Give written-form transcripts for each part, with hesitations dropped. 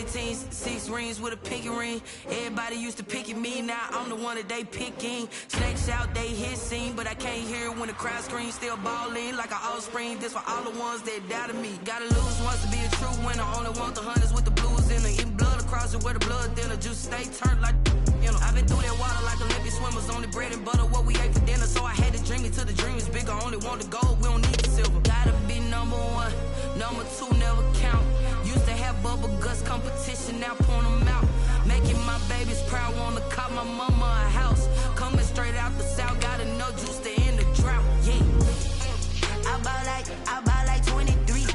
many teams, 6 rings with a pinky ring. Everybody used to pick at me, now I'm the one that they picking. Snakes out, they hit scene, but I can't hear it when the crowd screams. Still ballin' like an offspring, this for all the ones that doubted me. Gotta lose once to be a true winner, only want the hunters with the blues in her. Eating blood across it where the blood thinner, juice stay turned like you know. I've been through that water like Olympic swimmers, only bread and butter what we ate for dinner. So I had to dream it till the dream is bigger, only want the gold, we don't need the silver. Gotta be number 1, number 2 never count. Used to have bubble guts competition, now point them out. Making my babies proud, wanna cop my mama a house. Coming straight out the south, gotta know juice to end the drought, yeah. I buy like 23.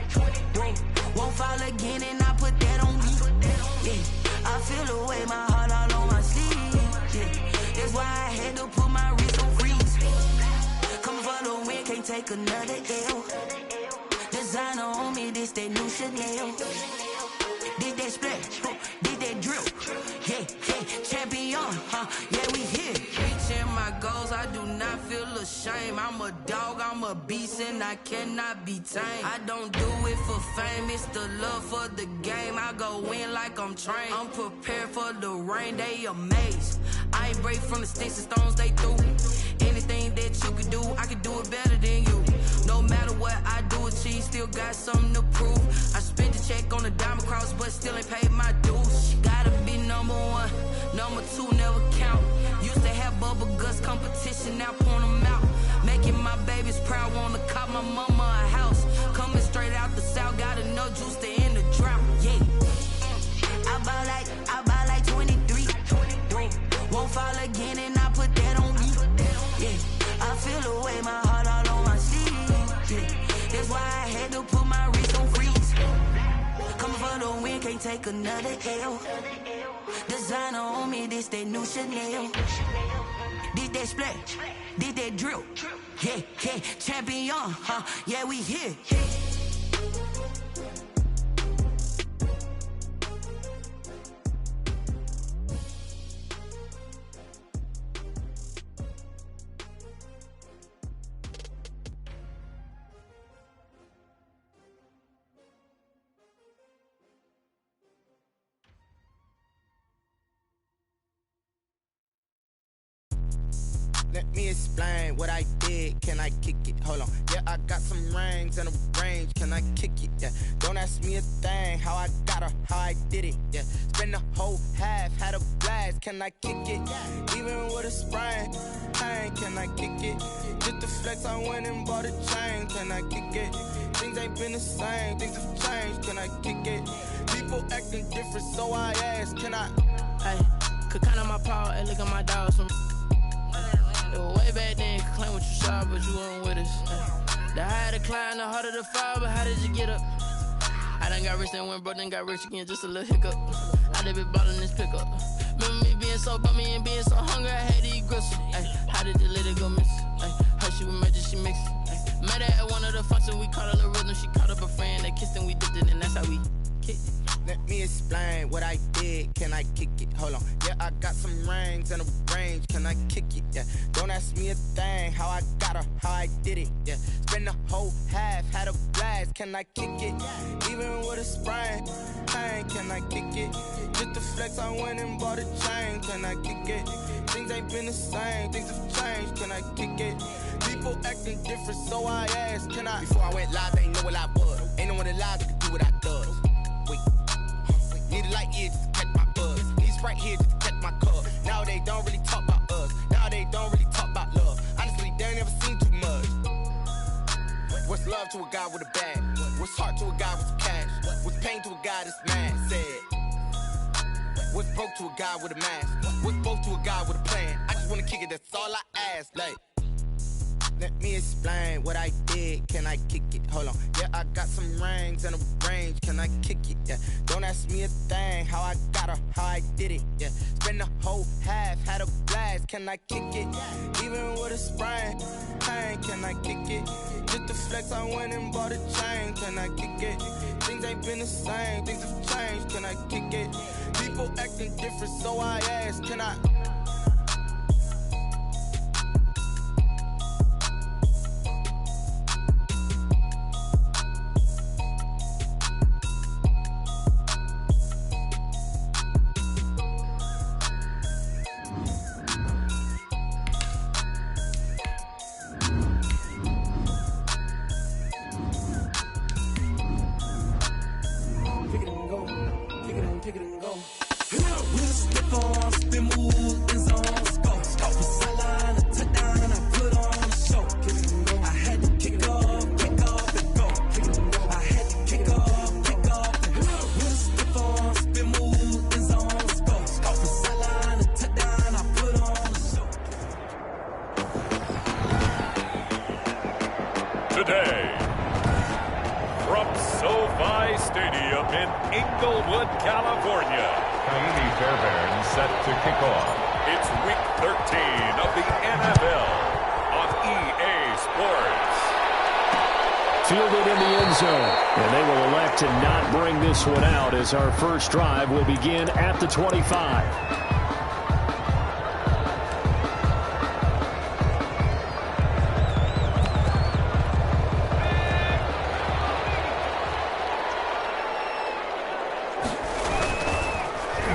Won't fall again and I put that on me, yeah. I feel the way, my heart all on my sleeve, yeah. That's why I had to put my wrist on freeze. Come for the win, can't take another L. Designer on me, this that new Chanel. Did that splash, did that drill, yeah, champion, yeah, we here. Reaching my goals, I do not feel ashamed. I'm a dog, I'm a beast, and I cannot be tamed. I don't do it for fame, it's the love for the game. I go in like I'm trained, I'm prepared for the rain, they amazed. I ain't break from the sticks and stones they threw. Anything that you could do, I could do it better than you. No matter what I do achieve, still got something to prove. I spent the check on the diamond cross, but still ain't paid my dues. Gotta be number 1, number 2 never count. Used to have bubble guts competition, now point them out. Making my babies proud, wanna cop my mama a house. Coming straight out the south, gotta know juice to end the drought, yeah. I buy like 23. Won't fall again and I put that on me, yeah. I feel the way, my heart all on my sleeve, yeah. That's why I had to put my wrist on freeze. Coming for the win, can't take another L. Designer on me, this that new Chanel. Did that splash, did that drill, yeah, champion, yeah, we here. Let me explain what I did, can I kick it? Hold on, yeah, I got some rings and a range, can I kick it? Yeah, don't ask me a thing, how I got her, how I did it, yeah. Spend the whole half, had a blast, can I kick it? Even with a sprain, pain, can I kick it? Just the flex, I went and bought a chain, can I kick it? Things ain't been the same, things have changed, can I kick it? People acting different, so I ask, can I? Hey, could count on my power, and look at my dogs from way back then, could claim what you saw, but you weren't with us. The higher the climb, the harder the fall, but how did you get up? I done got rich and went broke, then got rich again, just a little hiccup. I done been ballin' this pickup. Remember me being so bummy and being so hungry, I had to eat gristle. How did you let it go miss? Her she was magic, she mixed. Met her at one of the functions, we caught her the rhythm, she caught up a friend, they kissed and we dipped it, and that's how we kicked it. Let me explain what I did, can I kick it? Hold on, yeah, I got some rings and a range, can I kick it? Yeah, don't ask me a thing, how I got her, how I did it, yeah. Spend the whole half, had a blast, can I kick it? Even with a sprain, pain, can I kick it? Just the flex, I went and bought a chain, can I kick it? Things ain't been the same, things have changed, can I kick it? People acting different, so I ask, can I? Before I went live, they ain't know what I was. Ain't no one alive that could do what I does. Wait. Need a light here just to catch my buzz. Need Sprite here just to catch my cup. Now they don't really talk about us. Now they don't really talk about love. Honestly, they ain't never seen too much. What's love to a guy with a bag? What's heart to a guy with some cash? What's pain to a guy that's mad? Said. What's broke to a guy with a mask? What's both to a guy with a plan? I just wanna kick it, that's all I ask. Like, let me explain what I did, can I kick it? Hold on, yeah, I got some rings and a range, can I kick it? Yeah, don't ask me a thing, how I got her, how I did it, yeah. Spend the whole half, had a blast, can I kick it? Even with a sprain, pain, can I kick it? Just the flex, I went and bought a chain, can I kick it? Things ain't been the same, things have changed, can I kick it? People acting different, so I ask, can I? SoFi Stadium in Inglewood, California. Ka'imi Fairbairn set to kick off. It's Week 13 of the NFL on EA Sports. Fielded in the end zone, and they will elect to not bring this one out as our first drive will begin at the 25.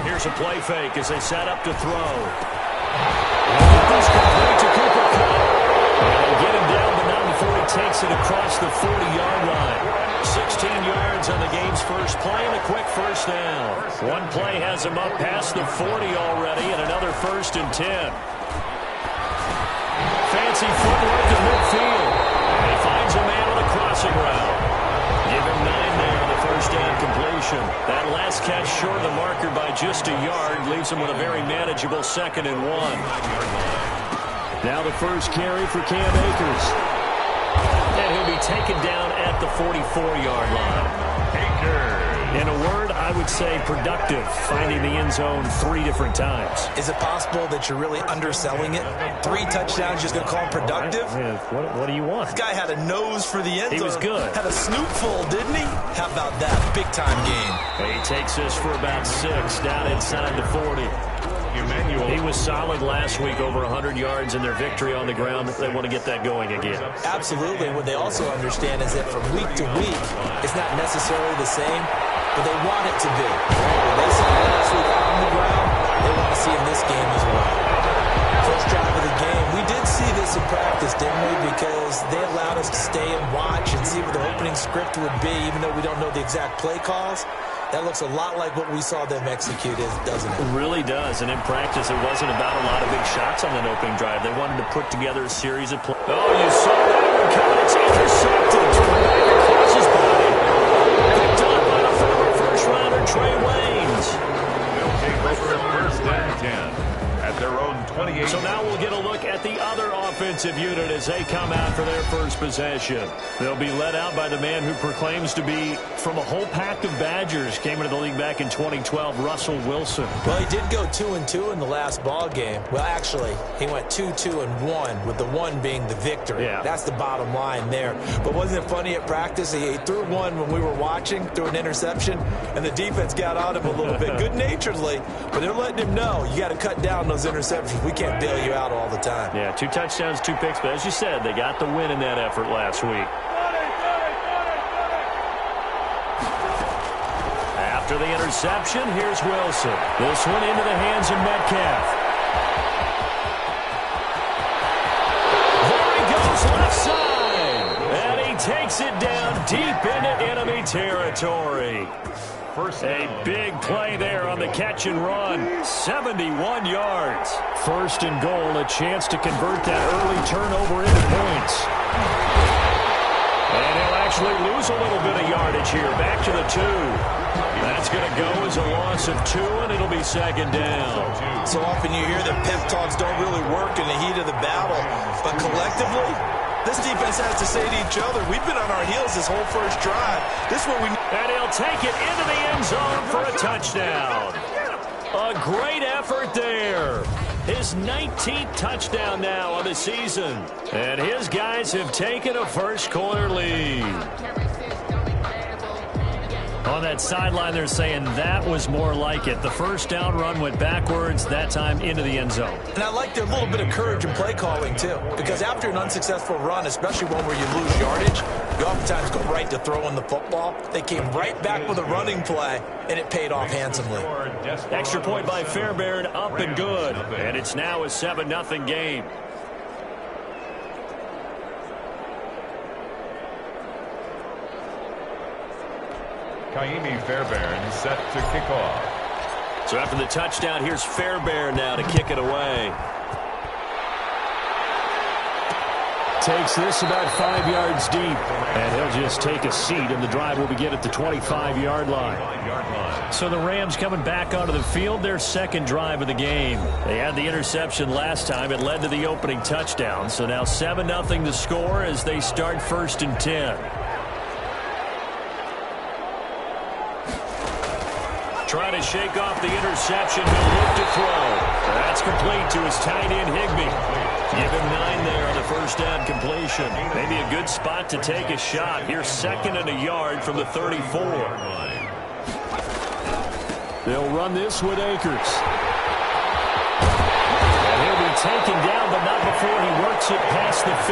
Here's a play fake as they set up to throw. This complete to Cooper Kupp. And they get him down, but not before he takes it across the 40-yard line. 16 yards on the game's first play and a quick first down. One play has him up past the 40 already and another 1st and 10. Fancy footwork to midfield. And he finds a man on a crossing route. Give him 9 there on the first down completion. That last catch short of the marker by just a yard leaves him with a very manageable 2nd and 1. Now the first carry for Cam Akers. And he'll be taken down at the 44-yard line. Akers. In a word, I would say productive, finding the end zone 3 different times. Is it possible that you're really underselling it? 3 touchdowns, just going to call him productive? Yeah, what do you want? This guy had a nose for the end zone. He was good. Had a snootful, didn't he? How about that? Big-time game. He takes this for about 6, down inside the 40. He was solid last week, over 100 yards in their victory on the ground. They want to get that going again. Absolutely. What they also understand is that from week to week, it's not necessarily the same, but they want it to be. When they saw last week on the ground, they want to see in this game as well. First drive of the game. We did see this in practice, didn't we? Because they allowed us to stay and watch and see what the opening script would be, even though we don't know the exact play calls. That looks a lot like what we saw them execute, doesn't it? It really does. And in practice, it wasn't about a lot of big shots on that opening drive. They wanted to put together a series of plays. Oh, you saw that one coming. It's intercepted. Right across his body. Picked up by the former first-rounder, Trey Waynes. They'll take over at 1st and 10 at their own 28. So now we'll get a look at the other offensive unit as they come out for their first possession. They'll be led out by the man who proclaims to be from a whole pack of Badgers. Came into the league back in 2012, Russell Wilson. Well, he did go 2-2 in the last ball game. Well, actually, he went 2-2-1, with the 1 being the victory. Yeah. That's the bottom line there. But wasn't it funny at practice? He threw one when we were watching, threw an interception, and the defense got on him a little bit, good-naturedly. But they're letting him know, you got to cut down those interceptions. We can't bail you out all the time. Yeah, 2 touchdowns, 2 picks. But as you said, they got the win in that effort last week. After the interception, here's Wilson. This one into the hands of Metcalf. There he goes left side. And he takes it down deep into enemy territory. A big play there on the catch and run. 71 yards. 1st and goal, a chance to convert that early turnover into points. And he'll actually lose a little bit of yardage here. Back to the 2. That's going to go as a loss of 2, and it'll be 2nd down. So often you hear that pep talks don't really work in the heat of the battle. But collectively, this defense has to say to each other, we've been on our heels this whole first drive. This is what we need. And he'll take it into the end zone for a touchdown. A great effort there. His 19th touchdown now on the season. And his guys have taken a first-quarter lead. On that sideline, they're saying that was more like it. The first down run went backwards, that time into the end zone. And I like their little bit of courage in play calling, too. Because after an unsuccessful run, especially one where you lose yardage, you oftentimes go right to throwing the football. They came right back with a running play, and it paid off handsomely. Extra point by Fairbairn, up and good. And it's now a 7-0 game. Ka'imi Fairbairn set to kick off. So after the touchdown, here's Fairbairn now to kick it away. Takes this about 5 yards deep. And he'll just take a seat, and the drive will begin at the 25-yard line. So the Rams coming back onto the field, their 2nd drive of the game. They had the interception last time. It led to the opening touchdown. So now 7-0 to score as they start 1st and 10. trying to shake off the interception. He'll look to throw. That's complete to his tight end, Higbee. Give him 9 there on the first down completion. Maybe a good spot to take a shot. Here's 2nd and a yard from the 34. They'll run this with Akers. And he'll be taken down, but not before he works it past the 50.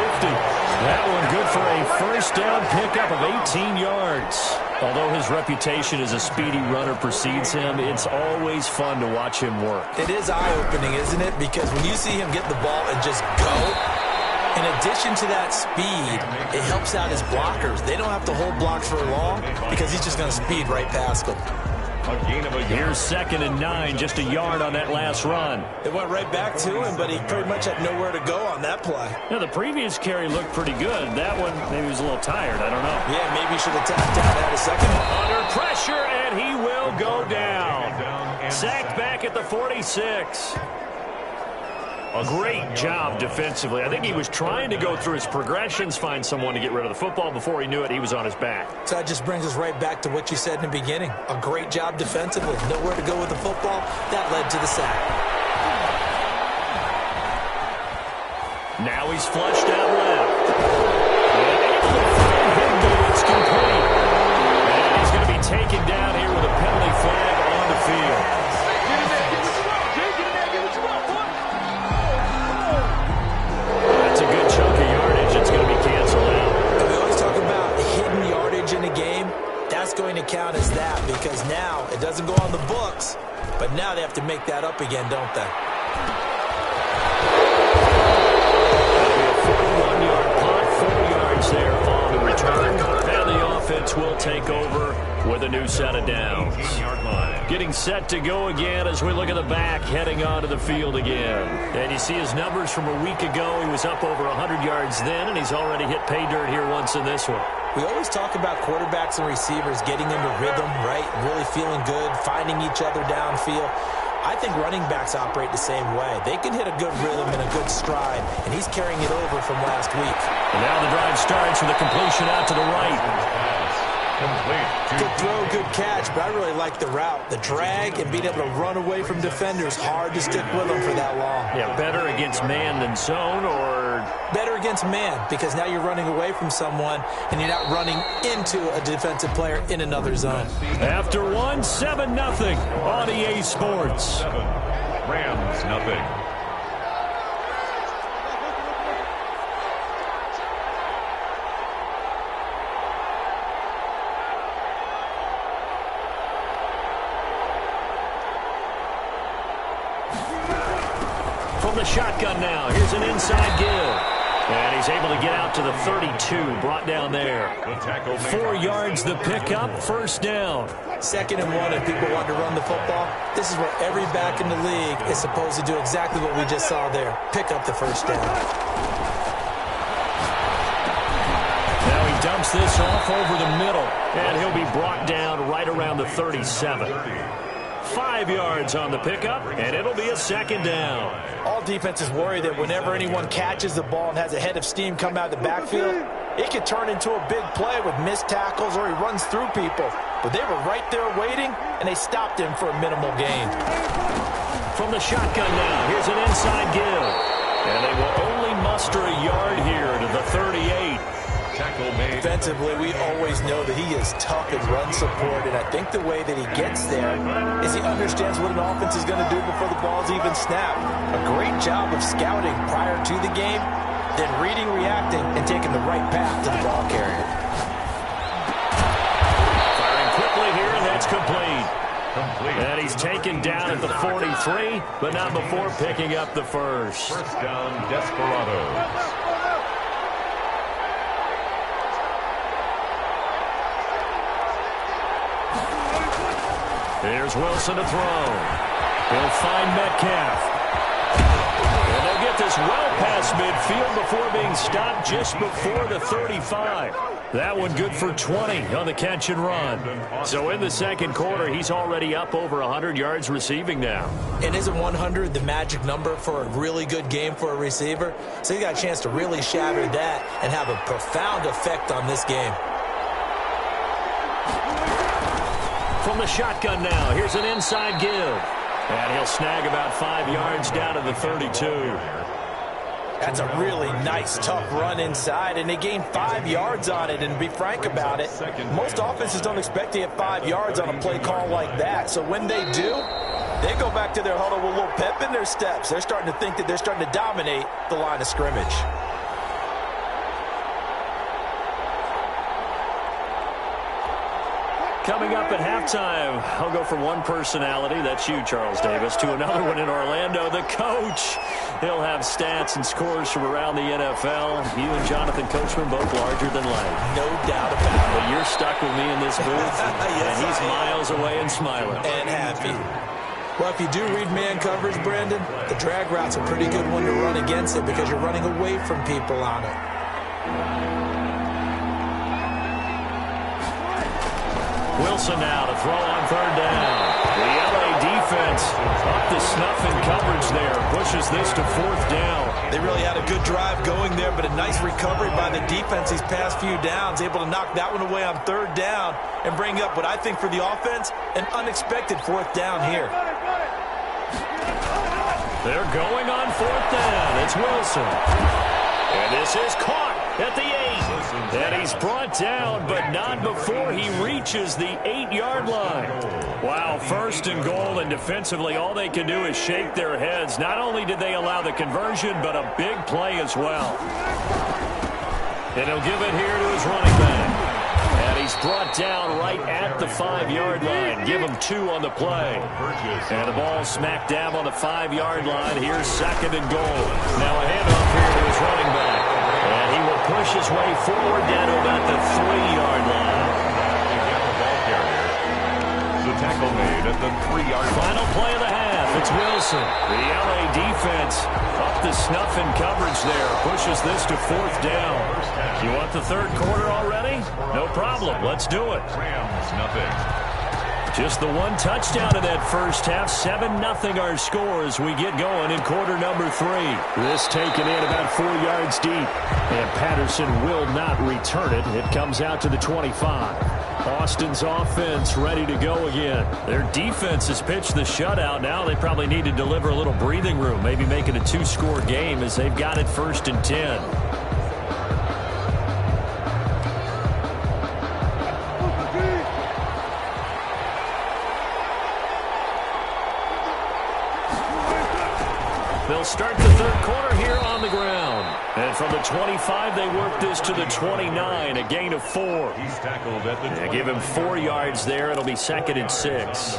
That one good for a first down pickup of 18 yards. Although his reputation as a speedy runner precedes him, it's always fun to watch him work. It is eye-opening, isn't it? Because when you see him get the ball and just go, in addition to that speed, it helps out his blockers. They don't have to hold blocks for long because he's just going to speed right past them. Here's 2nd and 9, just a yard on that last run. It went right back to him, but he pretty much had nowhere to go on that play. Yeah, the previous carry looked pretty good. That one, maybe he was a little tired. I don't know. Yeah, maybe he should have tapped out and had a second one. Under pressure, and he will go down. Sacked back at the 46. A great job defensively. I think he was trying to go through his progressions, find someone to get rid of the football. Before he knew it, he was on his back. So that just brings us right back to what you said in the beginning. A great job defensively. Nowhere to go with the football. That led to the sack. Now he's flushed out left. And it's complete. And he's going to be taken down here with a penalty flag on the field. That's a good chunk of yardage. It's going to be canceled out. We always talk about hidden yardage in a game. That's going to count as that because now it doesn't go on the books, but now they have to make that up again, don't they? That'll be a 41-yard punt, 4 yards there on the return. And the offense will take over with a new set of downs. Getting set to go again as we look at the back, heading onto the field again. And you see his numbers from a week ago. He was up over 100 yards then, and he's already hit pay dirt here once in this one. We always talk about quarterbacks and receivers getting into rhythm, right? Really feeling good, finding each other downfield. I think running backs operate the same way. They can hit a good rhythm and a good stride, and he's carrying it over from last week. And now the drive starts with a completion out to the right. Good throw, good catch, but I really like the route. The drag and being able to run away from defenders, hard to stick with them for that long. Yeah, better against man than zone, or? Better against man, because now you're running away from someone and you're not running into a defensive player in another zone. After 7-0 on EA Sports. Rams, nothing. From the shotgun now, here's an inside give. And he's able to get out to the 32, brought down there. 4 yards the pickup, first down. 2nd and 1, and people want to run the football. This is where every back in the league is supposed to do exactly what we just saw there. Pick up the first down. Now he dumps this off over the middle, and he'll be brought down right around the 37. 5 yards on the pickup, and it'll be a 2nd down. All defenses worry that whenever anyone catches the ball and has a head of steam come out of the backfield, it could turn into a big play with missed tackles or he runs through people. But they were right there waiting, and they stopped him for a minimal gain. From the shotgun now, here's an inside give. And they will only muster a yard here to the 38. Defensively, we always know that he is tough in run support, and I think the way that he gets there is he understands what an offense is going to do before the ball's even snapped. A great job of scouting prior to the game, then reading, reacting, and taking the right path to the ball carrier. Firing quickly here, and that's complete. And he's taken down at the 43, but not before picking up the first. First down, Desperados. Here's Wilson to throw. He'll find Metcalf. And they'll get this well past midfield before being stopped just before the 35. That one good for 20 on the catch and run. So in the second quarter, he's already up over 100 yards receiving now. And isn't 100 the magic number for a really good game for a receiver? So he got a chance to really shatter that and have a profound effect on this game. From the shotgun now, here's an inside give. And he'll snag about 5 yards down to the 32. That's a really nice, tough run inside, and they gained 5 yards on it. And to be frank about it, most offenses don't expect to get 5 yards on a play call like that. So when they do, they go back to their huddle with a little pep in their steps. They're starting to think that they're starting to dominate the line of scrimmage. Coming up at halftime, I'll go from one personality, that's you, Charles Davis, to another one in Orlando, the coach. He'll have stats and scores from around the NFL. You and Jonathan Coachman both larger than life. No doubt about it. But you're stuck with me in this booth, Yes, and he's miles away and smiling. And happy. Well, if you do read man coverage, Brandon, the drag route's a pretty good one to run against it because you're running away from people on it. Wilson now to throw on third down. The LA defense up to snuff in coverage there. Pushes this to fourth down. They really had a good drive going there, but a nice recovery by the defense these past few downs. Able to knock that one away on third down and bring up what I think for the offense, an unexpected fourth down here. They're going on fourth down. It's Wilson. And this is caught at the 8. And he's brought down, but not before he reaches the 8-yard line. Wow, first and goal, and defensively all they can do is shake their heads. Not only did they allow the conversion, but a big play as well. And he'll give it here to his running back. And he's brought down right at the 5-yard line. Give him 2 on the play. And the ball smack dab on the 5-yard line. Here's second and goal. Now a handoff here to his running back. And he will push his way forward down to about the 3-yard line. The tackle made at the 3-yard line. Final play of the half. It's Wilson. The LA defense up to snuff in coverage there. Pushes this to fourth down. You want the third quarter already? No problem. Let's do it. Rams, nothing. Just the one touchdown in that first half. 7-0 our score as we get going in quarter number 3. This taken in about 4 yards deep. And Patterson will not return it. It comes out to the 25. Austin's offense ready to go again. Their defense has pitched the shutout. Now they probably need to deliver a little breathing room. Maybe make it a 2-score game as they've got it 1st and 10. They'll start the third quarter here on the ground. And from the 25, they work this to the 29, a gain of 4. He's tackled at the 20. Give him 4 yards there. It'll be 2nd and 6.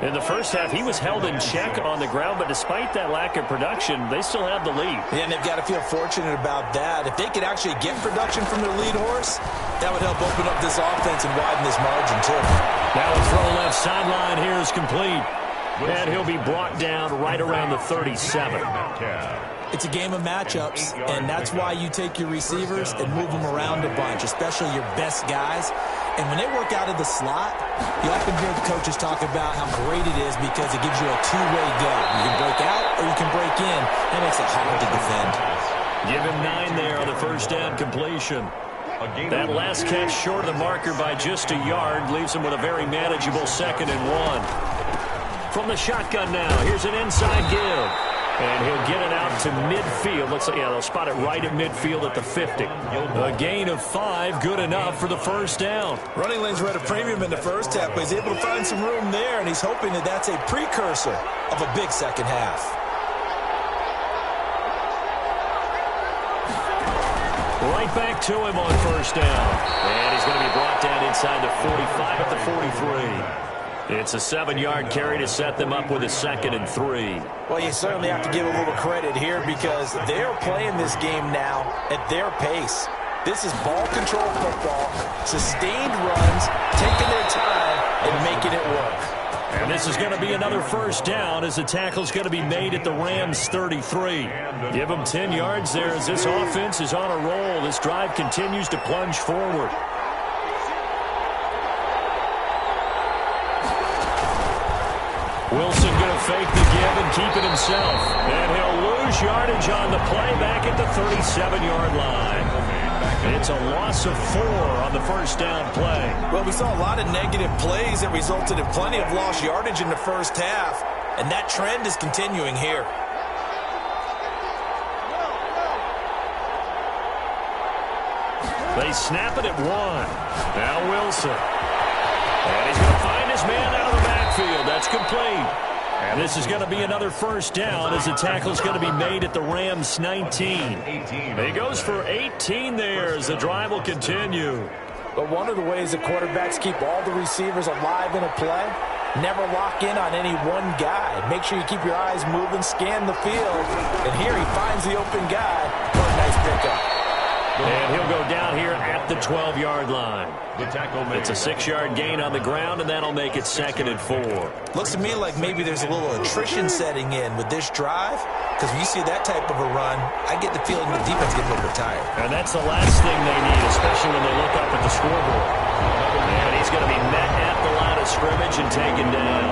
In the first half, he was held in check on the ground, but despite that lack of production, they still have the lead. Yeah, and they've got to feel fortunate about that. If they could actually get production from their lead horse, that would help open up this offense and widen this margin, too. Now a throw left sideline here is complete. And he'll be brought down right around the 37. It's a game of matchups, and that's why you take your receivers and move them around a bunch, especially your best guys. And when they work out of the slot, you often hear the coaches talk about how great it is because it gives you a two-way go. You can break out or you can break in. That makes it hard to defend. Give him 9 there on the first down completion. That last catch short of the marker by just a yard leaves him with a very manageable 2nd and 1. From the shotgun now, here's an inside give. And he'll get it out to midfield. They'll spot it right at midfield at the 50. A gain of 5, good enough for the first down. Running lanes were at a premium in the first half, but he's able to find some room there, and he's hoping that that's a precursor of a big second half. Right back to him on first down. And he's going to be brought down inside the 45 at the 43. It's a 7-yard carry to set them up with a 2nd and 3. Well, you certainly have to give a little credit here because they're playing this game now at their pace. This is ball control football, sustained runs, taking their time, and making it work. And this is going to be another first down as the tackle's going to be made at the Rams 33. Give them 10 yards there as this offense is on a roll. This drive continues to plunge forward. Wilson going to fake the give and keep it himself. And he'll lose yardage on the play back at the 37-yard line. It's a loss of 4 on the first down play. Well, we saw a lot of negative plays that resulted in plenty of lost yardage in the first half, and that trend is continuing here. They snap it at 1. Now Wilson. And he's going to find his man out of the backfield. That's complete. And this is going to be another first down as the tackle is going to be made at the Rams' 19. He goes for 18 there as the drive will continue. But one of the ways that quarterbacks keep all the receivers alive in a play, never lock in on any one guy. Make sure you keep your eyes moving, scan the field. And here he finds the open guy. What a nice pickup. And he'll go down here at the 12-yard line. It's a 6-yard gain on the ground, and that'll make it 2nd and 4. Looks to me like maybe there's a little attrition setting in with this drive, because when you see that type of a run, I get the feeling the defense gets a little bit tired. And that's the last thing they need, especially when they look up at the scoreboard. And he's going to be met at the line of scrimmage and taken down.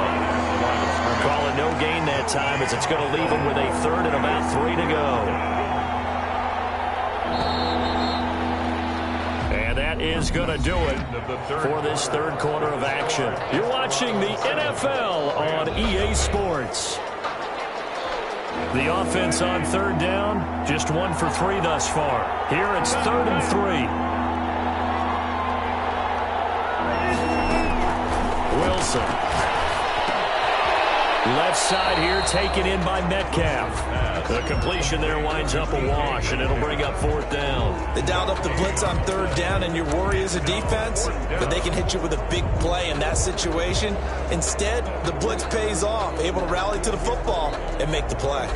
Call it no gain that time, as it's going to leave him with a 3rd and about 3 to go. That is going to do it for this third quarter of action. You're watching the NFL on EA Sports. The offense on 3rd down, just 1 for 3 thus far. Here it's 3rd and 3. Wilson. Left side here taken in by Metcalf. The completion there winds up a wash, and it'll bring up 4th down. They dialed up the blitz on 3rd down, and your worry as a defense, but they can hit you with a big play in that situation. Instead, the blitz pays off, able to rally to the football and make the play.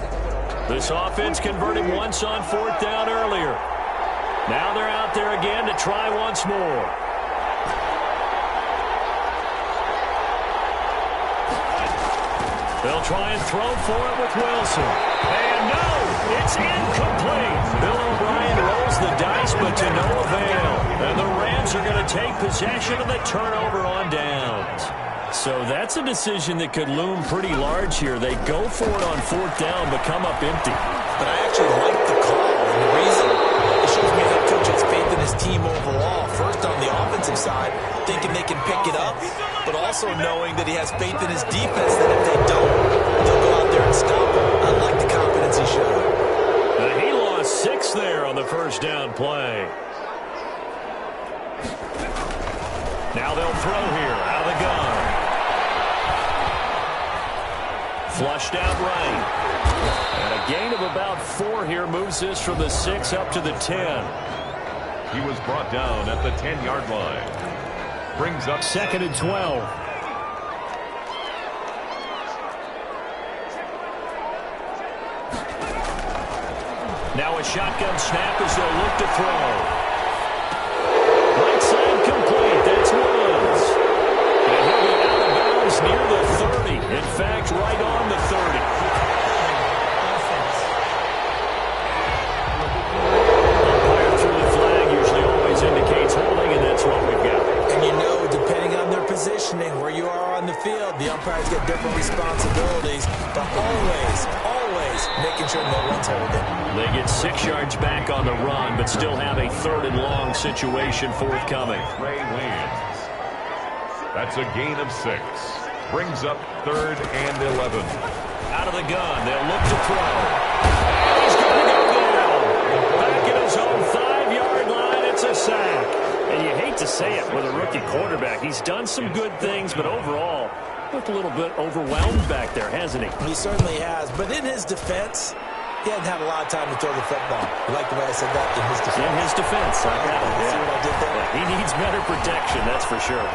This offense converted once on 4th down earlier. Now they're out there again to try once more. They'll try and throw for it with Wilson. And no, it's incomplete. Bill O'Brien rolls the dice, but to no avail. And the Rams are going to take possession of the turnover on downs. So that's a decision that could loom pretty large here. They go for it on 4th down, but come up empty. But I actually like the call. And the reason, it shows me head coach has faith in his team overall. First on the offensive side, thinking they can pick it up, but also knowing that he has faith in his defense that if they don't, they'll go out there and stop him. I like the confidence he showed. He lost 6 there on the first down play. Now they'll throw here out of the gun. Flushed out right. And a gain of about 4 here moves this from the 6 up to the 10. He was brought down at the 10-yard line. Brings up 2nd and 12. Now a shotgun snap as they'll look to throw. Right side complete. That's Woods. And he'll be out of bounds near the 30. In fact, right on the 30. Umpire through the flag usually always indicates holding, and that's what we've got. And you know, depending on their positioning, where you are on the field, the umpires get different responsibilities, but always making sure no one's holding. They get 6 yards back on the run, but still have a 3rd and long situation forthcoming. Trey Waynes. That's a gain of 6. Brings up 3rd and 11. Out of the gun, they'll look to throw. And he's going to go down. Back at his own 5-yard line, it's a sack. And you hate to say it with a rookie quarterback. He's done some good things, but overall, looked a little bit overwhelmed back there, hasn't he? He certainly has. But in his defense, he hadn't had a lot of time to throw the football. You like the way I said that? In his defense. In his defense. I got it. See what I did there? Yeah, he needs better protection, that's for sure.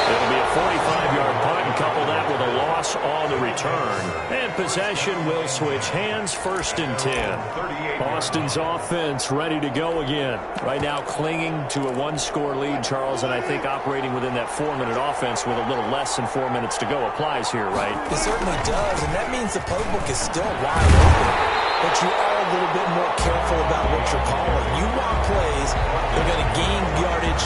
It'll be a 45-yard punt and couple that with a loss on the return. And possession will switch hands, 1st and 10. Austin's offense ready to go again. Right now clinging to a 1-score lead, Charles, and I think operating within that 4-minute offense with a little less than 4 minutes to go applies here, right? It certainly does, and that means the playbook is still wide open. But you are a little bit more careful about what you're calling. You want plays that are going to gain yardage,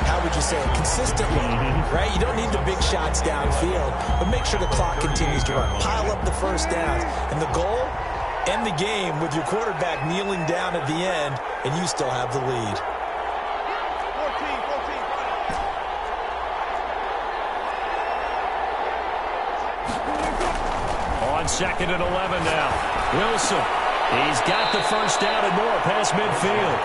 how would you say it, consistently, right? You don't need the big shots downfield, but make sure the clock continues to run. Pile up the first downs. And the goal, end the game with your quarterback kneeling down at the end, and you still have the lead. On 2nd and 11 now. Wilson. He's got the first down and more past midfield.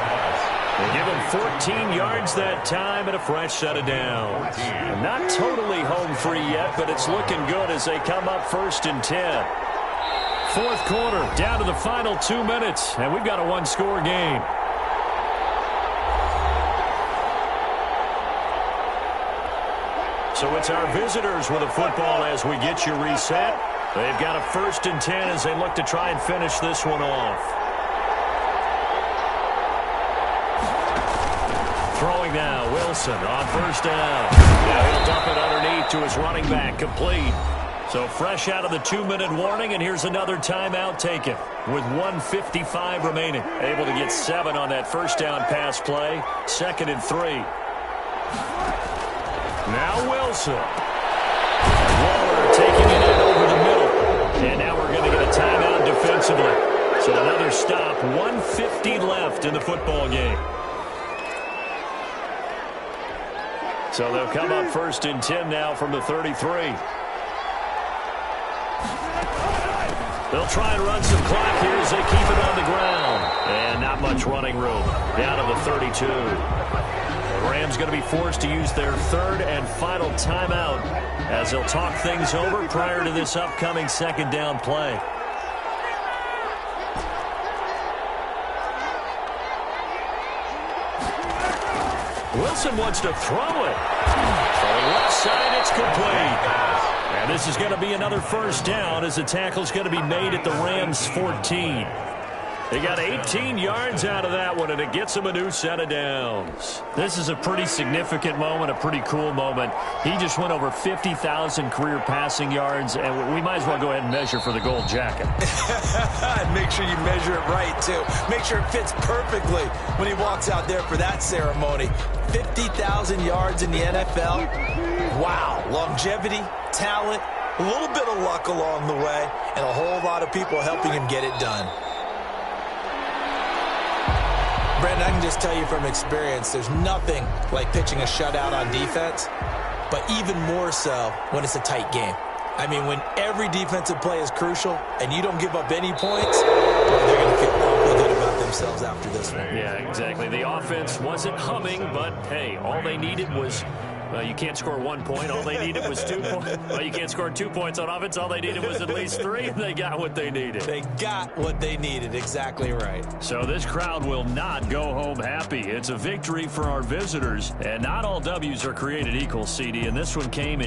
They give him 14 yards that time and a fresh set of downs. Not totally home free yet, but it's looking good as they come up 1st and 10. Fourth quarter, down to the final 2 minutes, and we've got a one-score game. So it's our visitors with the football as we get you reset. They've got a 1st and 10 as they look to try and finish this one off. Throwing now, Wilson on 1st down. Now he'll dump it underneath to his running back, complete. So fresh out of the 2-minute warning, and here's another timeout taken with 1:55 remaining. Able to get 7 on that first down pass play. 2nd and 3. Now Wilson. Waller taking it in over the middle. And now we're going to get a timeout defensively. So another stop, 1:50 left in the football game. So they'll come up 1st and 10 now from the 33. They'll try and run some clock here as they keep it on the ground. And not much running room. Down to the 32. The Rams going to be forced to use their 3rd and final timeout as they'll talk things over prior to this upcoming 2nd down play. Wilson wants to throw it. On the left side, it's complete. And this is going to be another first down as the tackle's going to be made at the Rams' 14. They got 18 yards out of that one, and it gets them a new set of downs. This is a pretty significant moment, a pretty cool moment. He just went over 50,000 career passing yards, and we might as well go ahead and measure for the gold jacket. Make sure you measure it right, too. Make sure it fits perfectly when he walks out there for that ceremony. 50,000 yards in the NFL. Wow. Longevity, talent, a little bit of luck along the way, and a whole lot of people helping him get it done. Brandon, I can just tell you from experience, there's nothing like pitching a shutout on defense, but even more so when it's a tight game. I mean, when every defensive play is crucial and you don't give up any points, well, they're going to feel awfully good about themselves after this one. Yeah, exactly. The offense wasn't humming, but, hey, all they needed was you can't score 1 point. All they needed was 2 points. Well, you can't score 2 points on offense. All they needed was at least 3. They got what they needed. They got what they needed. Exactly right. So this crowd will not go home happy. It's a victory for our visitors. And not all W's are created equal, CD. And this one came in